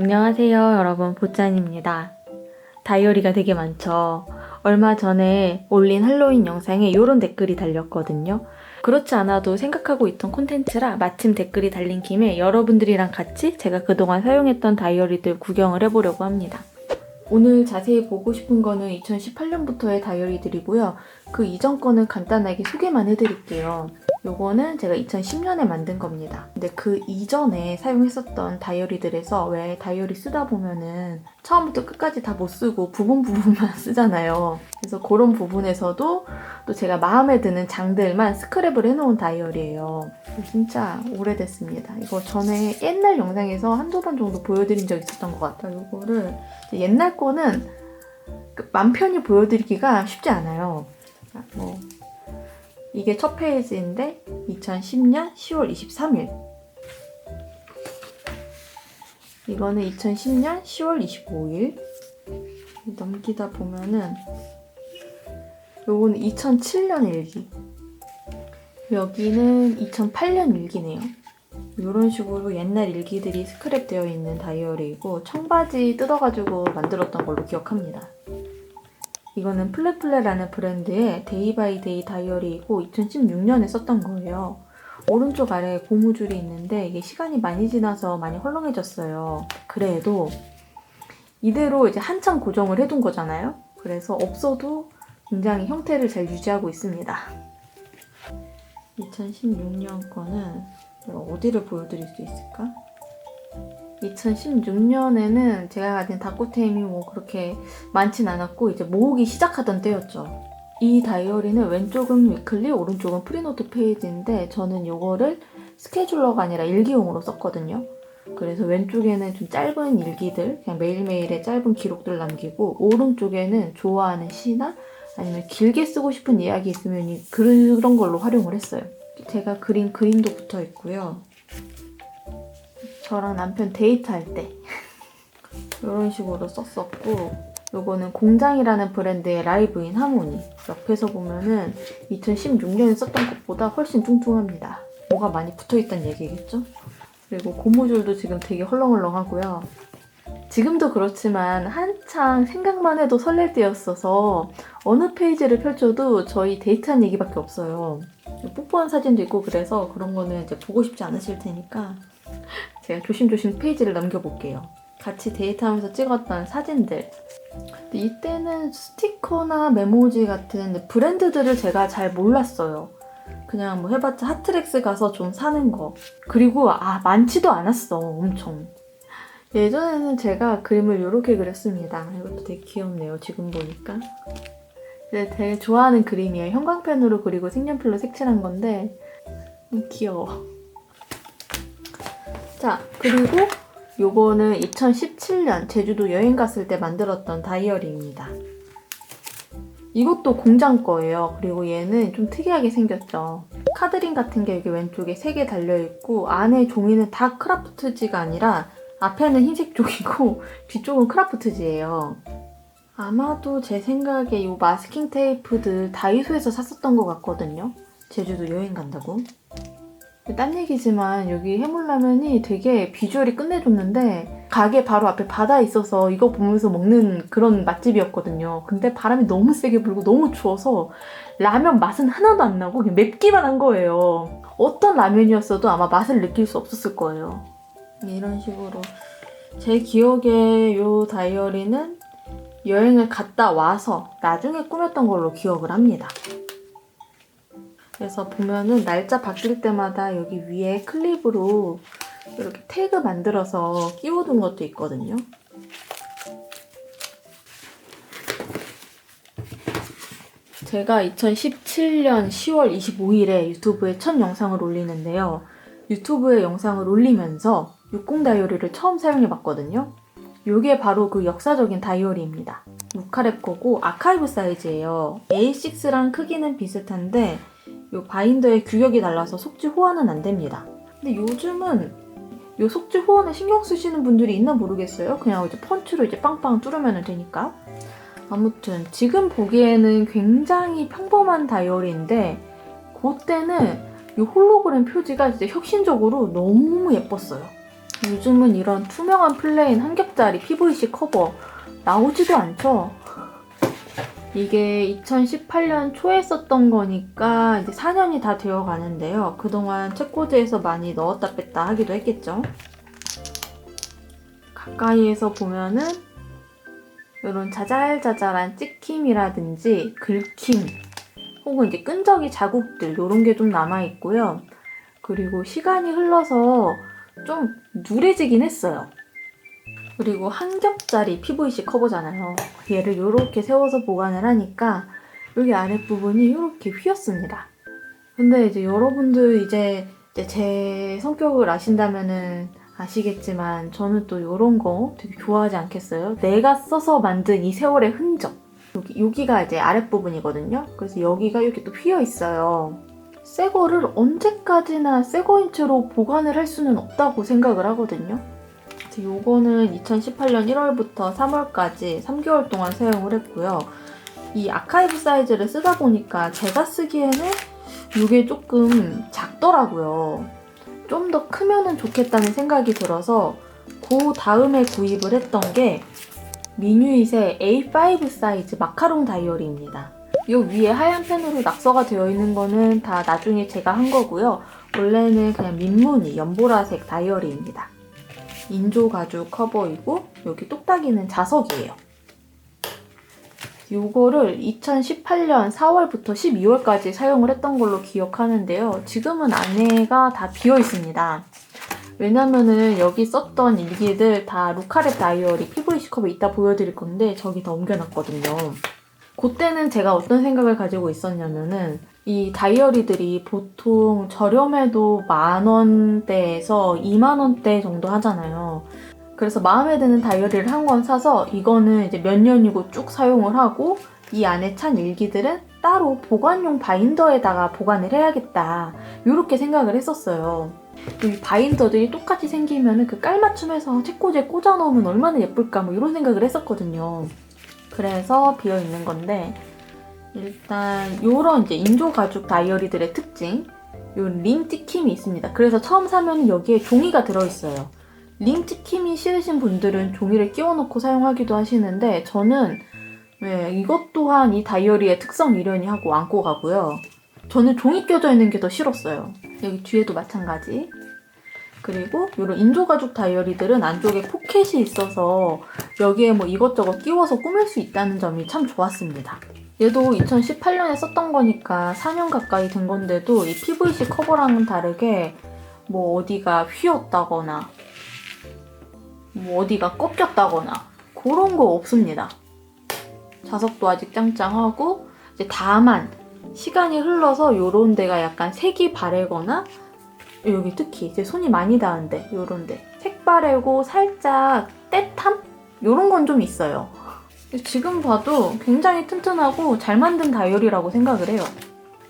안녕하세요, 여러분. 보짠입니다. 다이어리가 되게 많죠. 얼마 전에 올린 할로윈 영상에 이런 댓글이 달렸거든요. 그렇지 않아도 생각하고 있던 콘텐츠라 마침 댓글이 달린 김에 여러분들이랑 같이 제가 그동안 사용했던 다이어리들 구경을 해보려고 합니다. 오늘 자세히 보고 싶은 거는 2018년부터의 다이어리들이고요. 그 이전 거는 간단하게 소개만 해드릴게요. 요거는 제가 2010년에 만든 겁니다. 근데 그 이전에 사용했었던 다이어리들에서 왜 다이어리 쓰다 보면은 처음부터 끝까지 다 못 쓰고 부분만 쓰잖아요. 그래서 그런 부분에서도 또 제가 마음에 드는 장들만 스크랩을 해놓은 다이어리예요. 진짜 오래됐습니다. 이거 전에 옛날 영상에서 한두 번 정도 보여드린 적 있었던 것 같아요. 이거를 옛날 거는 맘 편히 보여드리기가 쉽지 않아요. 이게 첫 페이지인데 2010년 10월 23일 이거는 2010년 10월 25일 넘기다 보면은 요거는 2007년 일기 여기는 2008년 일기네요. 이런 식으로 옛날 일기들이 스크랩 되어 있는 다이어리이고 청바지 뜯어가지고 만들었던 걸로 기억합니다. 이거는 플레플레라는 브랜드의 데이 바이 데이 다이어리이고 2016년에 썼던 거예요. 오른쪽 아래에 고무줄이 있는데 이게 시간이 많이 지나서 많이 헐렁해졌어요. 그래도 이대로 이제 한참 고정을 해둔 거잖아요. 그래서 없어도 굉장히 형태를 잘 유지하고 있습니다. 2016년 거는 제가 어디를 보여드릴 수 있을까? 2016년에는 제가 가진 다코템이 뭐 그렇게 많진 않았고 이제 모으기 시작하던 때였죠. 이 다이어리는 왼쪽은 위클리, 오른쪽은 프리노트 페이지인데 저는 이거를 스케줄러가 아니라 일기용으로 썼거든요. 그래서 왼쪽에는 좀 짧은 일기들, 그냥 매일매일의 짧은 기록들 남기고 오른쪽에는 좋아하는 시나 아니면 길게 쓰고 싶은 이야기 있으면 그런 걸로 활용을 했어요. 제가 그린 그림도 붙어 있고요. 저랑 남편 데이트할 때 이런 식으로 썼었고 요거는 공장이라는 브랜드의 라이브 인 하모니 옆에서 보면은 2016년에 썼던 것보다 훨씬 뚱뚱합니다. 뭐가 많이 붙어있다는 얘기겠죠? 그리고 고무줄도 지금 되게 헐렁헐렁하고요. 지금도 그렇지만 한창 생각만 해도 설렐 때였어서 어느 페이지를 펼쳐도 저희 데이트한 얘기밖에 없어요. 뽀뽀한 사진도 있고 그래서 그런 거는 이제 보고 싶지 않으실 테니까 제가 조심조심 페이지를 넘겨볼게요. 같이 데이트하면서 찍었던 사진들. 근데 이때는 스티커나 메모지 같은 브랜드들을 제가 잘 몰랐어요. 그냥 뭐 해봤자 핫트렉스 가서 좀 사는 거. 그리고 많지도 않았어. 엄청. 예전에는 제가 그림을 이렇게 그렸습니다. 이것도 되게 귀엽네요. 지금 보니까. 되게 좋아하는 그림이에요. 형광펜으로 그리고 색연필로 색칠한 건데 귀여워. 자, 그리고 요거는 2017년 제주도 여행 갔을 때 만들었던 다이어리입니다. 이것도 공장 거예요. 그리고 얘는 좀 특이하게 생겼죠. 카드링 같은 게 여기 왼쪽에 3개 달려있고 안에 종이는 다 크라프트지가 아니라 앞에는 흰색 종이고 뒤쪽은 크라프트지예요. 아마도 제 생각에 이 마스킹 테이프들 다이소에서 샀었던 것 같거든요. 제주도 여행 간다고. 딴 얘기지만 여기 해물라면이 되게 비주얼이 끝내줬는데 가게 바로 앞에 바다 있어서 이거 보면서 먹는 그런 맛집이었거든요. 근데 바람이 너무 세게 불고 너무 추워서 라면 맛은 하나도 안 나고 그냥 맵기만 한 거예요. 어떤 라면이었어도 아마 맛을 느낄 수 없었을 거예요. 이런 식으로 제 기억에 이 다이어리는 여행을 갔다 와서 나중에 꾸몄던 걸로 기억을 합니다. 그래서 보면은 날짜 바뀔 때마다 여기 위에 클립으로 이렇게 태그 만들어서 끼워둔 것도 있거든요. 제가 2017년 10월 25일에 유튜브에 첫 영상을 올리는데요. 유튜브에 영상을 올리면서 60 다이어리를 처음 사용해봤거든요. 이게 바로 그 역사적인 다이어리입니다. 6카랩 거고 아카이브 사이즈예요. A6랑 크기는 비슷한데 이 바인더의 규격이 달라서 속지 호환은 안 됩니다. 근데 요즘은 이 속지 호환에 신경 쓰시는 분들이 있나 모르겠어요. 그냥 이제 펀치로 이제 빵빵 뚫으면 되니까. 아무튼 지금 보기에는 굉장히 평범한 다이어리인데 그때는 이 홀로그램 표지가 진짜 혁신적으로 너무 예뻤어요. 요즘은 이런 투명한 플레인 한 겹짜리 PVC 커버 나오지도 않죠. 이게 2018년 초에 썼던 거니까 이제 4년이 다 되어 가는데요. 그동안 책꽂이에서 많이 넣었다 뺐다 하기도 했겠죠. 가까이에서 보면은 이런 자잘자잘한 찍힘이라든지 긁힘 혹은 이제 끈적이 자국들 이런 게 좀 남아있고요. 그리고 시간이 흘러서 좀 누래지긴 했어요. 그리고 한 겹짜리 PVC 커버잖아요. 얘를 이렇게 세워서 보관을 하니까 여기 아랫부분이 이렇게 휘었습니다. 근데 이제 여러분들 이제 제 성격을 아신다면은 아시겠지만 저는 또 이런 거 되게 좋아하지 않겠어요? 내가 써서 만든 이 세월의 흔적. 여기가 이제 아랫부분이거든요. 그래서 여기가 이렇게 또 휘어 있어요. 새 거를 언제까지나 새 거인 채로 보관을 할 수는 없다고 생각을 하거든요. 요거는 2018년 1월부터 3월까지 3개월 동안 사용을 했고요. 이 아카이브 사이즈를 쓰다 보니까 제가 쓰기에는 이게 조금 작더라고요. 좀 더 크면은 좋겠다는 생각이 들어서 그 다음에 구입을 했던 게 미뉴잇의 A5 사이즈 마카롱 다이어리입니다. 이 위에 하얀 펜으로 낙서가 되어 있는 거는 다 나중에 제가 한 거고요. 원래는 그냥 민무늬 연보라색 다이어리입니다. 인조 가죽 커버이고 여기 똑딱이는 자석이에요. 이거를 2018년 4월부터 12월까지 사용을 했던 걸로 기억하는데요. 지금은 안에가 다 비어 있습니다. 왜냐면은 여기 썼던 일기들 다 루카랩 다이어리 PVC 컵에 이따 보여드릴 건데 저기 다 옮겨놨거든요. 그때는 제가 어떤 생각을 가지고 있었냐면은 이 다이어리들이 보통 저렴해도 10,000원대에서 20,000원대 정도 하잖아요. 그래서 마음에 드는 다이어리를 한 권 사서 이거는 이제 몇 년이고 쭉 사용을 하고 이 안에 찬 일기들은 따로 보관용 바인더에다가 보관을 해야겠다. 이렇게 생각을 했었어요. 이 바인더들이 똑같이 생기면 그 깔맞춤해서 책꽂이에 꽂아 놓으면 얼마나 예쁠까 뭐 이런 생각을 했었거든요. 그래서 비어 있는 건데 일단 요런 이제 인조 가죽 다이어리들의 특징 요 링 찍힘이 있습니다. 그래서 처음 사면 여기에 종이가 들어있어요. 링 찍힘이 싫으신 분들은 종이를 끼워놓고 사용하기도 하시는데 저는 이것 또한 이 다이어리의 특성 이련이 하고 안고 가고요. 저는 종이 껴져 있는 게 더 싫었어요. 여기 뒤에도 마찬가지. 그리고 이런 인조가죽 다이어리들은 안쪽에 포켓이 있어서 여기에 뭐 이것저것 끼워서 꾸밀 수 있다는 점이 참 좋았습니다. 얘도 2018년에 썼던 거니까 4년 가까이 된 건데도 이 PVC 커버랑은 다르게 뭐 어디가 휘었다거나 뭐 어디가 꺾였다거나 그런 거 없습니다. 자석도 아직 짱짱하고 이제 다만 시간이 흘러서 요런 데가 약간 색이 바래거나 여기 특히 제 손이 많이 닿은데 요런데 색바래고 살짝 때탐? 요런 건 좀 있어요. 지금 봐도 굉장히 튼튼하고 잘 만든 다이어리라고 생각을 해요.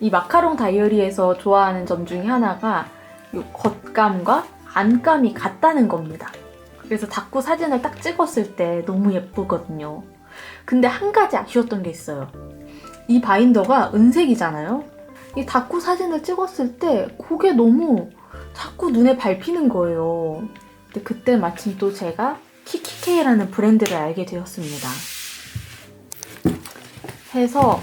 이 마카롱 다이어리에서 좋아하는 점 중에 하나가 이 겉감과 안감이 같다는 겁니다. 그래서 닦고 사진을 딱 찍었을 때 너무 예쁘거든요. 근데 한 가지 아쉬웠던 게 있어요. 이 바인더가 은색이잖아요. 이 닦고 사진을 찍었을 때 그게 너무 자꾸 눈에 밟히는 거예요. 근데 그때 마침 또 제가 키키케이라는 브랜드를 알게 되었습니다. 해서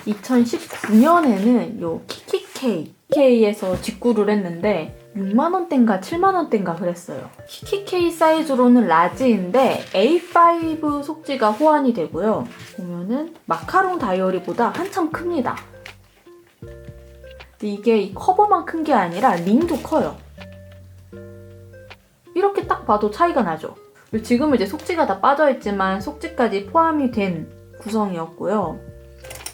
2019년에는 요 키키케이에서 직구를 했는데 6만원대인가 7만원대인가 그랬어요. 키키케이 사이즈로는 라지인데 A5 속지가 호환이 되고요. 보면은 마카롱 다이어리보다 한참 큽니다. 근데 이게 이 커버만 큰 게 아니라 링도 커요. 이렇게 딱 봐도 차이가 나죠. 지금은 이제 속지가 다 빠져있지만 속지까지 포함이 된 구성이었고요.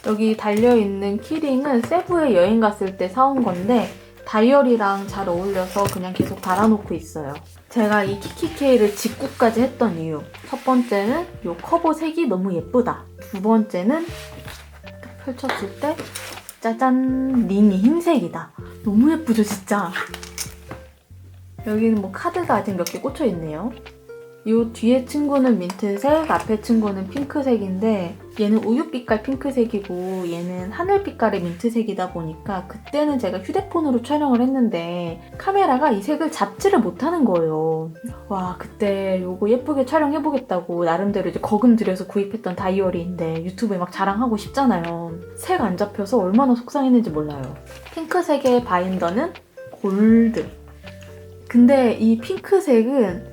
여기 달려있는 키링은 세부에 여행 갔을 때 사온 건데 다이어리랑 잘 어울려서 그냥 계속 달아놓고 있어요. 제가 이 키키케이를 직구까지 했던 이유. 첫 번째는 이 커버 색이 너무 예쁘다. 두 번째는 펼쳤을 때 짜잔! 링이 흰색이다. 너무 예쁘죠 진짜? 여기는 뭐 카드가 아직 몇 개 꽂혀있네요. 이 뒤에 친구는 민트색, 앞에 친구는 핑크색인데 얘는 우유빛깔 핑크색이고 얘는 하늘빛깔의 민트색이다 보니까 그때는 제가 휴대폰으로 촬영을 했는데 카메라가 이 색을 잡지를 못하는 거예요. 와, 그때 요거 예쁘게 촬영해보겠다고 나름대로 이제 거금 들여서 구입했던 다이어리인데 유튜브에 막 자랑하고 싶잖아요. 색 안 잡혀서 얼마나 속상했는지 몰라요. 핑크색의 바인더는 골드. 근데 이 핑크색은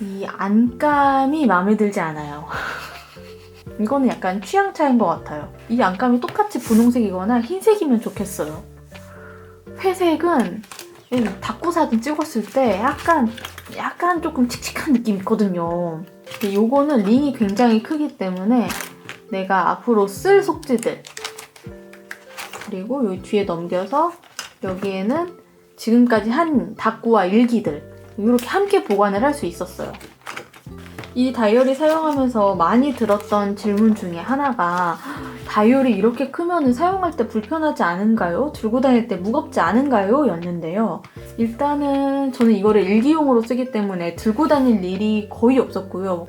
이 안감이 마음에 들지 않아요. 이거는 약간 취향 차이인 것 같아요. 이 안감이 똑같이 분홍색이거나 흰색이면 좋겠어요. 회색은 다꾸 사진 찍었을 때 약간 조금 칙칙한 느낌이 있거든요. 근데 요거는 링이 굉장히 크기 때문에 내가 앞으로 쓸 속지들 그리고 요 뒤에 넘겨서 여기에는 지금까지 한 다꾸와 일기들 이렇게 함께 보관을 할 수 있었어요. 이 다이어리 사용하면서 많이 들었던 질문 중에 하나가 다이어리 이렇게 크면 사용할 때 불편하지 않은가요? 들고 다닐 때 무겁지 않은가요? 였는데요. 일단은 저는 이거를 일기용으로 쓰기 때문에 들고 다닐 일이 거의 없었고요.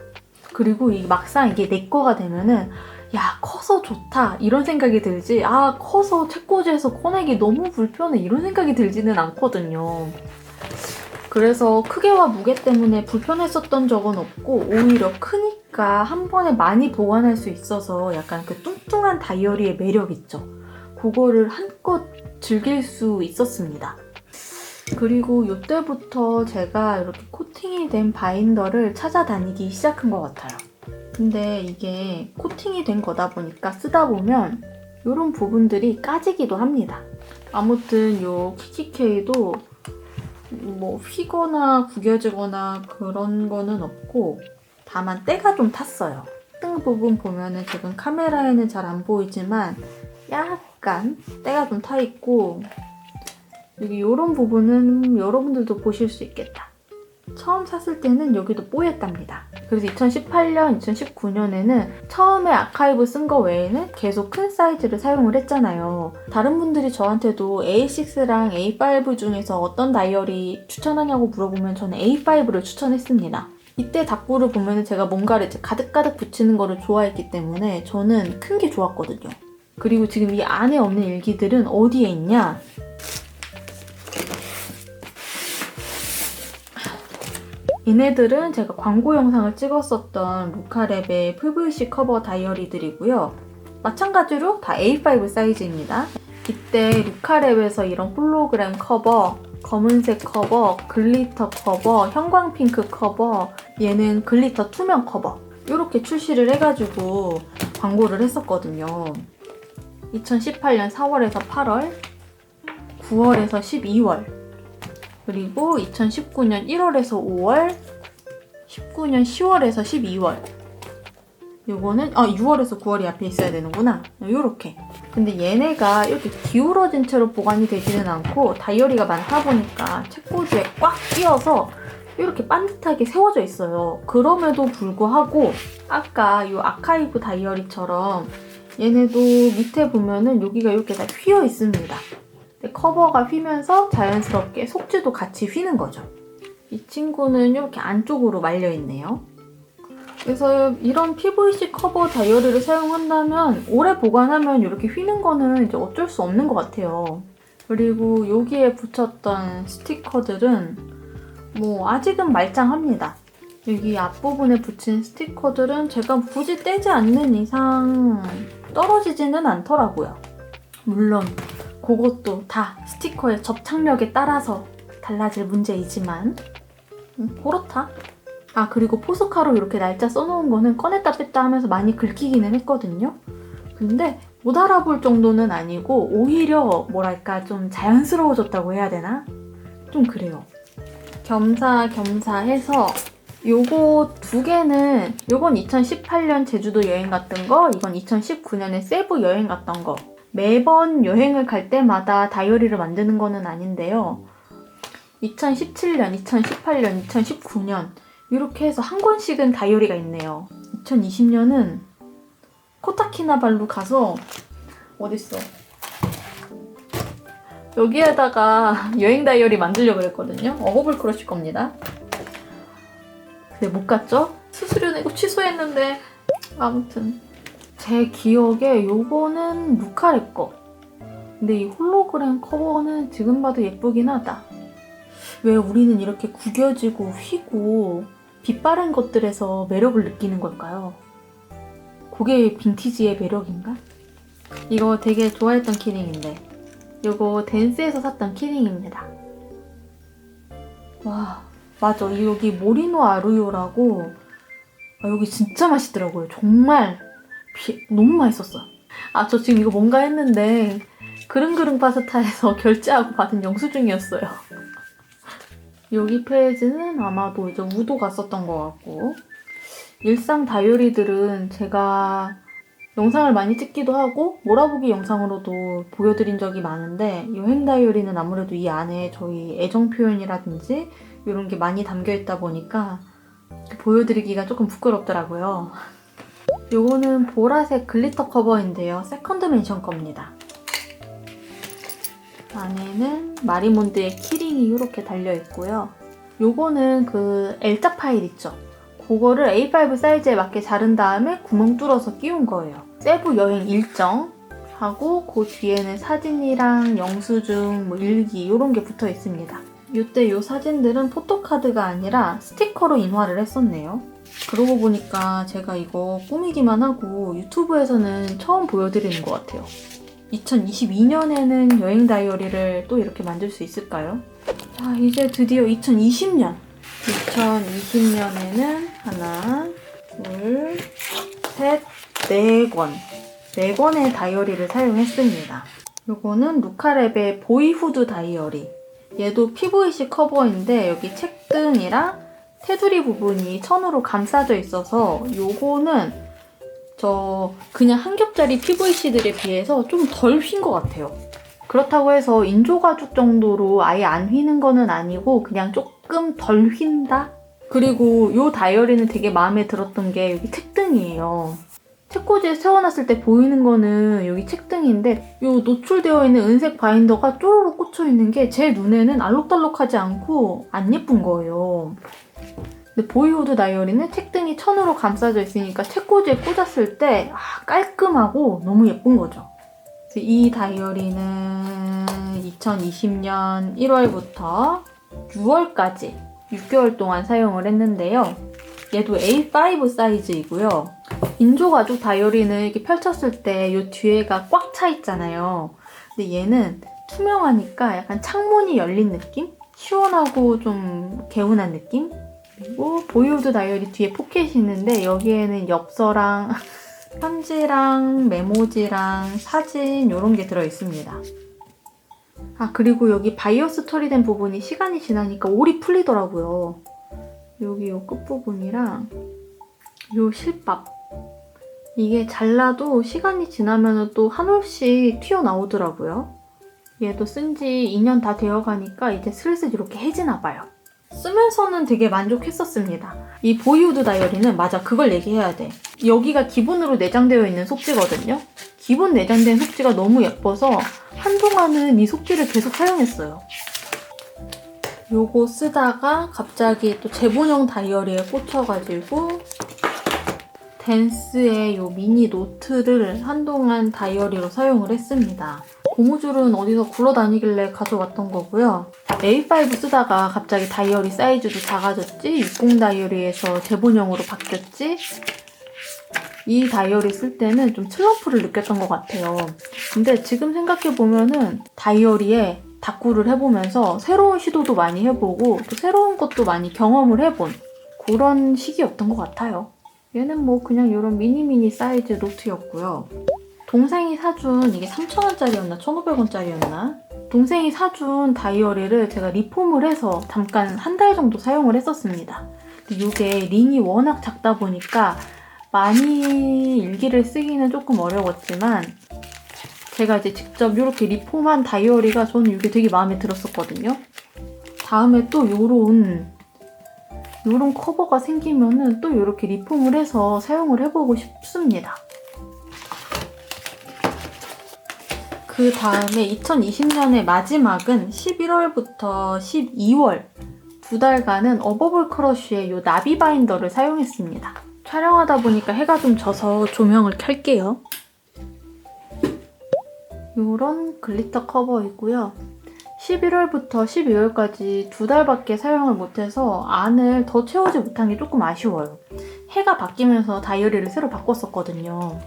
그리고 막상 이게 내 거가 되면은 야, 커서 좋다 이런 생각이 들지 커서 책꽂이에서 꺼내기 너무 불편해 이런 생각이 들지는 않거든요. 그래서 크기와 무게 때문에 불편했었던 적은 없고 오히려 크니까 한 번에 많이 보관할 수 있어서 약간 그 뚱뚱한 다이어리의 매력 있죠. 그거를 한껏 즐길 수 있었습니다. 그리고 이때부터 제가 이렇게 코팅이 된 바인더를 찾아다니기 시작한 것 같아요. 근데 이게 코팅이 된 거다 보니까 쓰다 보면 이런 부분들이 까지기도 합니다. 아무튼 요 키키케이도 뭐 휘거나 구겨지거나 그런 거는 없고 다만 때가 좀 탔어요. 등 부분 보면은 지금 카메라에는 잘 안 보이지만 약간 때가 좀 타 있고 여기 이런 부분은 여러분들도 보실 수 있겠다. 처음 샀을 때는 여기도 뽀였답니다. 그래서 2018년, 2019년에는 처음에 아카이브 쓴 거 외에는 계속 큰 사이즈를 사용을 했잖아요. 다른 분들이 저한테도 A6랑 A5 중에서 어떤 다이어리 추천하냐고 물어보면 저는 A5를 추천했습니다. 이때 다꾸를 보면 제가 뭔가를 이제 가득가득 붙이는 거를 좋아했기 때문에 저는 큰 게 좋았거든요. 그리고 지금 이 안에 없는 일기들은 어디에 있냐? 얘네들은 제가 광고 영상을 찍었었던 루카랩의 PVC 커버 다이어리들이고요. 마찬가지로 다 A5 사이즈입니다. 이때 루카랩에서 이런 홀로그램 커버, 검은색 커버, 글리터 커버, 형광핑크 커버, 얘는 글리터 투명 커버 이렇게 출시를 해가지고 광고를 했었거든요. 2018년 4월에서 8월, 9월에서 12월 그리고 2019년 1월에서 5월, 19년 10월에서 12월 요거는 6월에서 9월이 앞에 있어야 되는구나. 요렇게. 근데 얘네가 이렇게 기울어진 채로 보관이 되지는 않고 다이어리가 많다 보니까 책꽂이에 꽉 끼어서 이렇게 반듯하게 세워져 있어요. 그럼에도 불구하고 아까 이 아카이브 다이어리처럼 얘네도 밑에 보면은 여기가 이렇게 다 휘어 있습니다. 커버가 휘면서 자연스럽게 속지도 같이 휘는 거죠. 이 친구는 이렇게 안쪽으로 말려있네요. 그래서 이런 PVC 커버 다이어리를 사용한다면 오래 보관하면 이렇게 휘는 거는 이제 어쩔 수 없는 것 같아요. 그리고 여기에 붙였던 스티커들은 뭐 아직은 말짱합니다. 여기 앞부분에 붙인 스티커들은 제가 굳이 떼지 않는 이상 떨어지지는 않더라고요. 물론 그것도 다 스티커의 접착력에 따라서 달라질 문제이지만 그렇다. 그리고 포스카로 이렇게 날짜 써놓은 거는 꺼냈다 뺐다 하면서 많이 긁히기는 했거든요. 근데 못 알아볼 정도는 아니고 오히려 뭐랄까 좀 자연스러워졌다고 해야 되나? 좀 그래요. 겸사겸사해서 요거 두 개는 요건 2018년 제주도 여행 갔던 거, 이건 2019년에 세부 여행 갔던 거. 매번 여행을 갈 때마다 다이어리를 만드는 거는 아닌데요. 2017년, 2018년, 2019년 이렇게 해서 한 권씩은 다이어리가 있네요. 2020년은 코타키나발루 가서 어딨어? 여기에다가 여행 다이어리 만들려고 그랬거든요. 어버블 크러쉬 겁니다. 근데 못 갔죠? 수수료 내고 취소했는데 아무튼 제 기억에 요거는 루카레 거. 근데 이 홀로그램 커버는 지금 봐도 예쁘긴 하다. 왜 우리는 이렇게 구겨지고 휘고 빛 바른 것들에서 매력을 느끼는 걸까요? 그게 빈티지의 매력인가? 이거 되게 좋아했던 키링인데 이거 댄스에서 샀던 키링입니다. 와 맞아 여기 모리노 아루요라고 여기 진짜 맛있더라고요. 정말 너무 맛있었어요. 저 지금 이거 뭔가 했는데 그릉그릉 파스타에서 결제하고 받은 영수증이었어요. 여기 페이지는 아마도 이제 우도가 썼던 것 같고 일상 다이어리들은 제가 영상을 많이 찍기도 하고 몰아보기 영상으로도 보여드린 적이 많은데 여행 다이어리는 아무래도 이 안에 저희 애정 표현이라든지 이런 게 많이 담겨있다 보니까 보여드리기가 조금 부끄럽더라고요. 요거는 보라색 글리터 커버인데요. 세컨드 맨션 겁니다. 안에는 마리몬드의 키링이 이렇게 달려있고요. 요거는 그 L자 파일 있죠? 그거를 A5 사이즈에 맞게 자른 다음에 구멍 뚫어서 끼운 거예요. 세부 여행 일정 하고 그 뒤에는 사진이랑 영수증, 일기 이런 게 붙어 있습니다. 이때 요 사진들은 포토카드가 아니라 스티커로 인화를 했었네요. 그러고 보니까 제가 이거 꾸미기만 하고 유튜브에서는 처음 보여드리는 것 같아요. 2022년에는 여행 다이어리를 또 이렇게 만들 수 있을까요? 자, 이제 드디어 2020년. 2020년에는 하나, 둘, 셋, 네 권. 4권의 다이어리를 사용했습니다. 요거는 루카랩의 보이후드 다이어리. 얘도 PVC 커버인데 여기 책등이랑 테두리 부분이 천으로 감싸져 있어서 요거는 그냥 한 겹짜리 PVC들에 비해서 좀 덜 휜 것 같아요. 그렇다고 해서 인조가죽 정도로 아예 안 휘는 거는 아니고 그냥 조금 덜 휜다? 그리고 요 다이어리는 되게 마음에 들었던 게 여기 책등이에요. 책꽂이에 세워놨을 때 보이는 거는 여기 책등인데 요 노출되어 있는 은색 바인더가 쪼르륵 꽂혀있는 게 제 눈에는 알록달록하지 않고 안 예쁜 거예요. 근데 보이후드 다이어리는 책등이 천으로 감싸져 있으니까 책꽂이에 꽂았을 때 깔끔하고 너무 예쁜 거죠. 이 다이어리는 2020년 1월부터 6월까지 6개월 동안 사용을 했는데요. 얘도 A5 사이즈이고요. 인조가죽 다이어리는 이렇게 펼쳤을 때 이 뒤에가 꽉 차 있잖아요. 근데 얘는 투명하니까 약간 창문이 열린 느낌? 시원하고 좀 개운한 느낌? 그리고 보이후드 다이어리 뒤에 포켓이 있는데 여기에는 엽서랑 편지랑 메모지랑 사진 이런 게 들어있습니다. 그리고 여기 바이어스 처리된 부분이 시간이 지나니까 올이 풀리더라고요. 여기 요 끝부분이랑 요 실밥 이게 잘라도 시간이 지나면 또 한 올씩 튀어나오더라고요. 얘도 쓴 지 2년 다 되어가니까 이제 슬슬 이렇게 해지나 봐요. 쓰면서는 되게 만족했었습니다. 이 보이후드 다이어리는 맞아 그걸 얘기해야 돼. 여기가 기본으로 내장되어 있는 속지거든요. 기본 내장된 속지가 너무 예뻐서 한동안은 이 속지를 계속 사용했어요. 요거 쓰다가 갑자기 또 재본형 다이어리에 꽂혀가지고 댄스의 요 미니 노트를 한동안 다이어리로 사용을 했습니다. 고무줄은 어디서 굴러다니길래 가져왔던 거고요. A5 쓰다가 갑자기 다이어리 사이즈도 작아졌지, 60 다이어리에서 재본형으로 바뀌었지. 이 다이어리 쓸 때는 좀 슬럼프를 느꼈던 것 같아요. 근데 지금 생각해보면은 다이어리에 다꾸를 해보면서 새로운 시도도 많이 해보고 또 새로운 것도 많이 경험을 해본 그런 시기였던 것 같아요. 얘는 뭐 그냥 이런 미니미니 사이즈 노트였고요. 동생이 사준 이게 3,000원짜리였나 1,500원짜리였나? 동생이 사준 다이어리를 제가 리폼을 해서 잠깐 한 달 정도 사용을 했었습니다. 근데 이게 링이 워낙 작다 보니까 많이 일기를 쓰기는 조금 어려웠지만 제가 이제 직접 이렇게 리폼한 다이어리가 저는 이게 되게 마음에 들었었거든요. 다음에 또 요런 커버가 생기면은 또 이렇게 리폼을 해서 사용을 해보고 싶습니다. 그 다음에 2020년의 마지막은 11월부터 12월 2달간은 어버블 크러쉬의 이 나비 바인더를 사용했습니다. 촬영하다 보니까 해가 좀 져서 조명을 켤게요. 이런 글리터 커버이고요. 11월부터 12월까지 2달밖에 사용을 못해서 안을 더 채우지 못한 게 조금 아쉬워요. 해가 바뀌면서 다이어리를 새로 바꿨었거든요.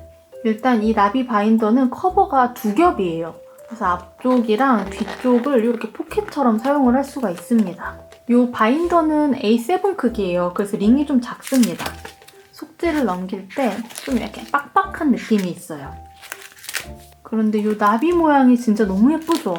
일단 이 나비 바인더는 커버가 2겹이에요. 그래서 앞쪽이랑 뒤쪽을 이렇게 포켓처럼 사용을 할 수가 있습니다. 이 바인더는 A7 크기예요. 그래서 링이 좀 작습니다. 속지를 넘길 때 좀 이렇게 빡빡한 느낌이 있어요. 그런데 이 나비 모양이 진짜 너무 예쁘죠?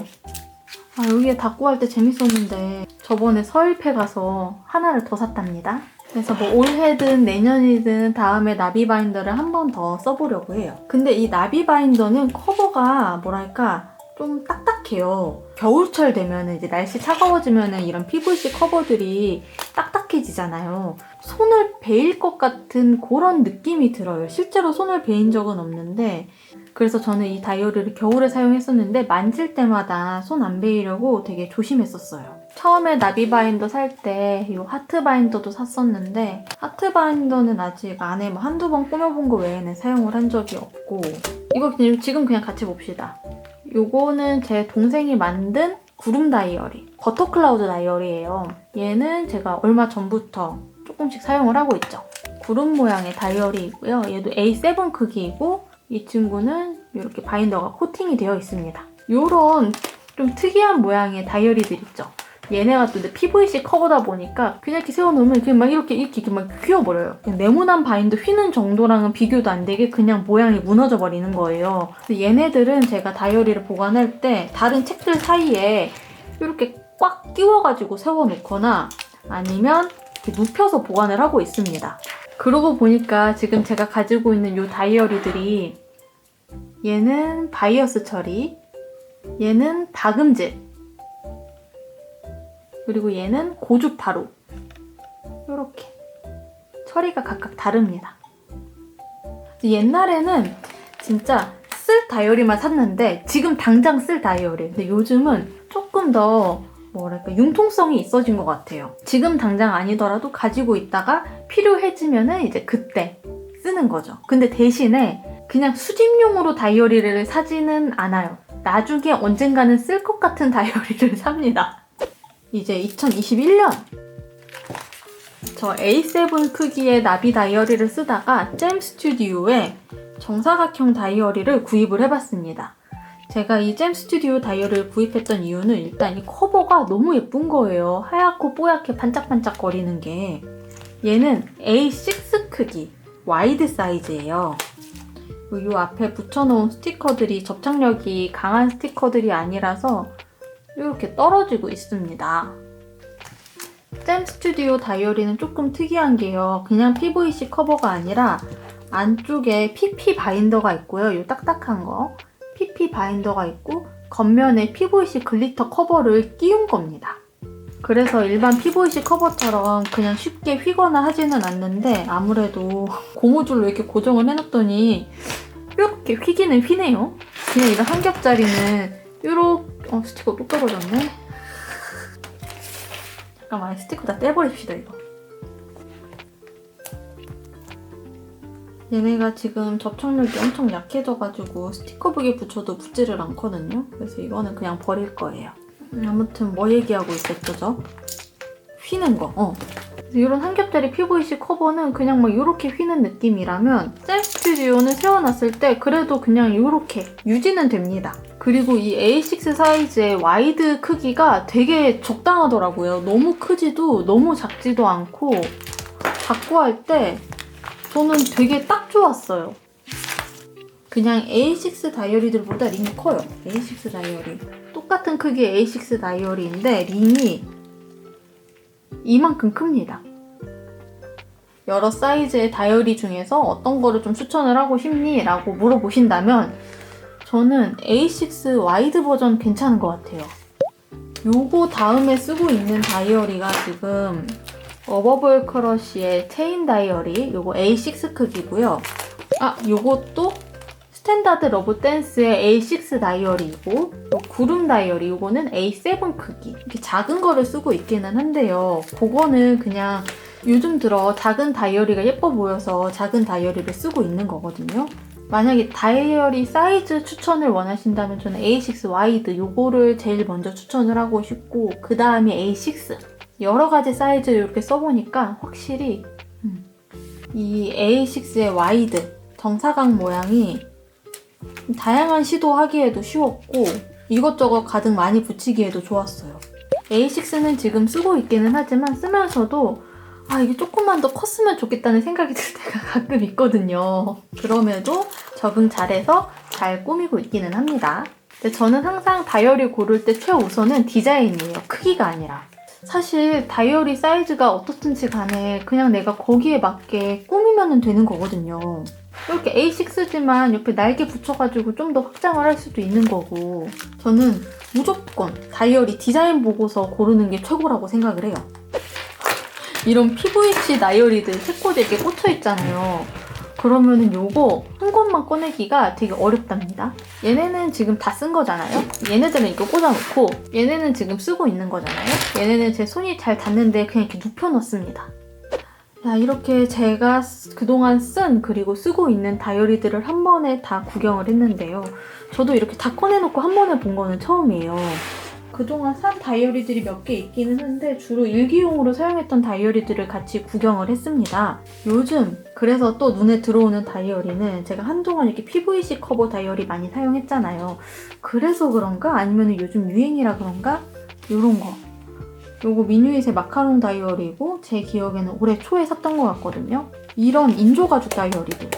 여기에 닦고 할 때 재밌었는데 저번에 서일패 가서 하나를 더 샀답니다. 그래서 뭐 올해든 내년이든 다음에 나비 바인더를 한 번 더 써보려고 해요. 근데 이 나비 바인더는 커버가 뭐랄까 좀 딱딱해요. 겨울철 되면 이제 날씨 차가워지면 이런 PVC 커버들이 딱딱해지잖아요. 손을 베일 것 같은 그런 느낌이 들어요. 실제로 손을 베인 적은 없는데 그래서 저는 이 다이어리를 겨울에 사용했었는데 만질 때마다 손 안 베이려고 되게 조심했었어요. 처음에 나비 바인더 살 때 이 하트 바인더도 샀었는데 하트 바인더는 아직 안에 뭐 한두 번 꾸며본 거 외에는 사용을 한 적이 없고 이거 지금 그냥 같이 봅시다. 요거는 제 동생이 만든 구름 다이어리, 버터클라우드 다이어리예요. 얘는 제가 얼마 전부터 조금씩 사용을 하고 있죠. 구름 모양의 다이어리이고요. 얘도 A7 크기이고 이 친구는 이렇게 바인더가 코팅이 되어 있습니다. 요런 좀 특이한 모양의 다이어리들 있죠. 얘네가 또 PVC 커버다 보니까 그냥 이렇게 세워놓으면 그냥 막 이렇게 막 휘어버려요. 그냥 네모난 바인더 휘는 정도랑은 비교도 안 되게 그냥 모양이 무너져 버리는 거예요. 그래서 얘네들은 제가 다이어리를 보관할 때 다른 책들 사이에 이렇게 꽉 끼워가지고 세워놓거나 아니면 이렇게 눕혀서 보관을 하고 있습니다. 그러고 보니까 지금 제가 가지고 있는 이 다이어리들이 얘는 바이어스 처리, 얘는 다금질, 그리고 얘는 고주파로 이렇게 처리가 각각 다릅니다. 옛날에는 진짜 쓸 다이어리만 샀는데 지금 당장 쓸 다이어리 근데 요즘은 조금 더 뭐랄까 융통성이 있어진 것 같아요. 지금 당장 아니더라도 가지고 있다가 필요해지면은 이제 그때 쓰는 거죠. 근데 대신에 그냥 수집용으로 다이어리를 사지는 않아요. 나중에 언젠가는 쓸 것 같은 다이어리를 삽니다. 이제 2021년 저 A7 크기의 나비 다이어리를 쓰다가 잼 스튜디오에 정사각형 다이어리를 구입을 해봤습니다. 제가 이 잼 스튜디오 다이어리를 구입했던 이유는 일단 이 커버가 너무 예쁜 거예요. 하얗고 뽀얗게 반짝반짝 거리는 게. 얘는 A6 크기 와이드 사이즈예요. 이 앞에 붙여놓은 스티커들이 접착력이 강한 스티커들이 아니라서 이렇게 떨어지고 있습니다. 잼 스튜디오 다이어리는 조금 특이한 게요. 그냥 PVC 커버가 아니라 안쪽에 PP 바인더가 있고요. 이 딱딱한 거. PP 바인더가 있고 겉면에 PVC 글리터 커버를 끼운 겁니다. 그래서 일반 PVC 커버처럼 그냥 쉽게 휘거나 하지는 않는데 아무래도 고무줄로 이렇게 고정을 해놨더니 이렇게 휘기는 휘네요. 그냥 이런 한 겹짜리는 이렇게 스티커 또 떨어졌네. 잠깐만 스티커 다 떼버립시다 이거. 얘네가 지금 접착력이 엄청 약해져가지고 스티커북에 붙여도 붙지를 않거든요. 그래서 이거는 그냥 버릴 거예요. 아무튼 뭐 얘기하고 있었죠 저? 휘는 거. 이런 한 겹짜리 PVC 커버는 그냥 막 이렇게 휘는 느낌이라면 잼 스튜디오는 세워놨을 때 그래도 그냥 이렇게 유지는 됩니다. 그리고 이 A6 사이즈의 와이드 크기가 되게 적당하더라고요. 너무 크지도 너무 작지도 않고 갖고 할 때 저는 되게 딱 좋았어요. 그냥 A6 다이어리들보다 링이 커요. A6 다이어리. 똑같은 크기의 A6 다이어리인데 링이 이만큼 큽니다. 여러 사이즈의 다이어리 중에서 어떤 거를 좀 추천을 하고 싶니? 라고 물어보신다면 저는 A6 와이드 버전 괜찮은 것 같아요. 요거 다음에 쓰고 있는 다이어리가 지금 어버블 크러쉬의 체인 다이어리 요거 A6 크기고요. 요것도 스탠다드 러브 댄스의 A6 다이어리이고 구름 다이어리 이거는 A7 크기 이렇게 작은 거를 쓰고 있기는 한데요. 그거는 그냥 요즘 들어 작은 다이어리가 예뻐 보여서 작은 다이어리를 쓰고 있는 거거든요. 만약에 다이어리 사이즈 추천을 원하신다면 저는 A6 와이드 요거를 제일 먼저 추천을 하고 싶고 그 다음에 A6 여러 가지 사이즈 이렇게 써보니까 확실히 이 A6의 와이드 정사각 모양이 다양한 시도하기에도 쉬웠고 이것저것 가득 많이 붙이기에도 좋았어요. A6는 지금 쓰고 있기는 하지만 쓰면서도 이게 조금만 더 컸으면 좋겠다는 생각이 들 때가 가끔 있거든요. 그럼에도 적응 잘해서 잘 꾸미고 있기는 합니다. 근데 저는 항상 다이어리 고를 때 최우선은 디자인이에요. 크기가 아니라. 사실 다이어리 사이즈가 어떻든지 간에 그냥 내가 거기에 맞게 꾸미면 되는 거거든요. 이렇게 A6지만 옆에 날개 붙여가지고 좀 더 확장을 할 수도 있는 거고 저는 무조건 다이어리 디자인 보고서 고르는 게 최고라고 생각을 해요. 이런 PVC 다이어리들 책꽂이 이렇게 꽂혀 있잖아요. 그러면은 요거 한 권만 꺼내기가 되게 어렵답니다. 얘네는 지금 다 쓴 거잖아요. 얘네들은 이거 꽂아놓고 얘네는 지금 쓰고 있는 거잖아요. 얘네는 제 손이 잘 닿는데 그냥 이렇게 눕혀놓습니다. 자, 이렇게 제가 그동안 쓴 그리고 쓰고 있는 다이어리들을 한 번에 다 구경을 했는데요. 저도 이렇게 다 꺼내놓고 한 번에 본 거는 처음이에요. 그동안 산 다이어리들이 몇 개 있기는 한데 주로 일기용으로 사용했던 다이어리들을 같이 구경을 했습니다. 요즘 그래서 또 눈에 들어오는 다이어리는 제가 한동안 이렇게 PVC 커버 다이어리 많이 사용했잖아요. 그래서 그런가? 아니면 요즘 유행이라 그런가? 요런 거. 요거 미뉴잇의 마카롱 다이어리고 제 기억에는 올해 초에 샀던 것 같거든요. 이런 인조가죽 다이어리도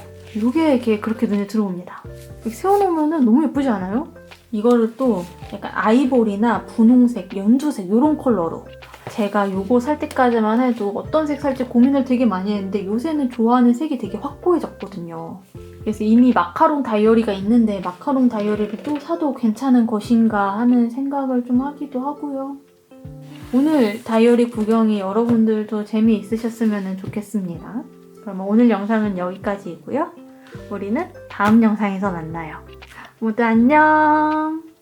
요게 이렇게 그렇게 눈에 들어옵니다. 이렇게 세워놓으면 너무 예쁘지 않아요? 이거를 또 약간 아이보리나 분홍색, 연두색 이런 컬러로 제가 요거 살 때까지만 해도 어떤 색 살지 고민을 되게 많이 했는데 요새는 좋아하는 색이 되게 확고해졌거든요. 그래서 이미 마카롱 다이어리가 있는데 마카롱 다이어리를 또 사도 괜찮은 것인가 하는 생각을 좀 하기도 하고요. 오늘 다이어리 구경이 여러분들도 재미있으셨으면 좋겠습니다. 그럼 오늘 영상은 여기까지이고요. 우리는 다음 영상에서 만나요. 모두 안녕!